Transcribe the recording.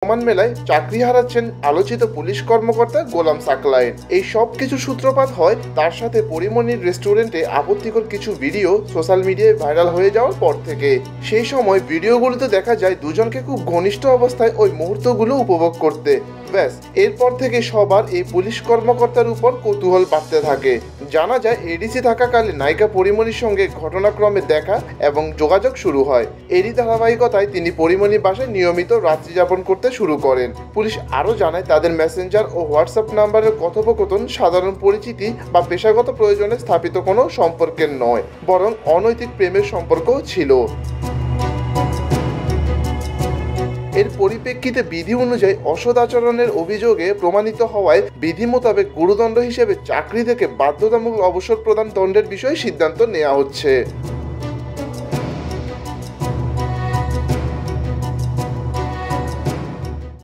প্রমাণ মেলায় চাকরি হারাচ্ছেন আলোচিত পুলিশ কর্মকর্তা গোলাম সাকলায়ের। এই সব কিছু সূত্রপাত হয় তার সাথে পরিমণির রেস্টুরেন্টে আপত্তিকর কিছু ভিডিও সোশ্যাল মিডিয়ায় ভাইরাল হয়ে যাওয়ার পর থেকে। সেই সময় ভিডিওগুলোতে দেখা যায় দুজনকে খুব ঘনিষ্ঠ অবস্থায় ওই মুহূর্তগুলো উপভোগ করতে। ব্যাস, এরপর থেকে সবার এই পুলিশ কর্মকর্তার উপর কৌতূহল বাড়তে থাকে। জানা যায় এডিসি থাকাকালে নায়িকা পরিমণির সঙ্গে ঘটনাক্রমে দেখা এবং যোগাযোগ শুরু হয়। এরই ধারাবাহিকতায় তিনি পরিমণির বাসায় নিয়মিত রাত্রি যাপন করতে শুরু করেন। পুলিশ আরও জানায় তাদের মেসেঞ্জার ও হোয়াটসঅ্যাপ নাম্বারের কথোপকথন সাধারণ পরিচিতি বা পেশাগত প্রয়োজনে স্থাপিত কোনো সম্পর্কের নয়, বরং অনৈতিক প্রেমের সম্পর্কও ছিল। এর পরিপ্রেক্ষিতে বিধি অনুযায়ী অসৎ আচরণের অভিযোগে প্রমাণিত হওয়ায় বিধি মোতাবেক গুরুদণ্ড হিসেবে চাকরি থেকে বাধ্যতামূলক অবসর প্রদান দণ্ডের বিষয়ে সিদ্ধান্ত নেওয়া হচ্ছে।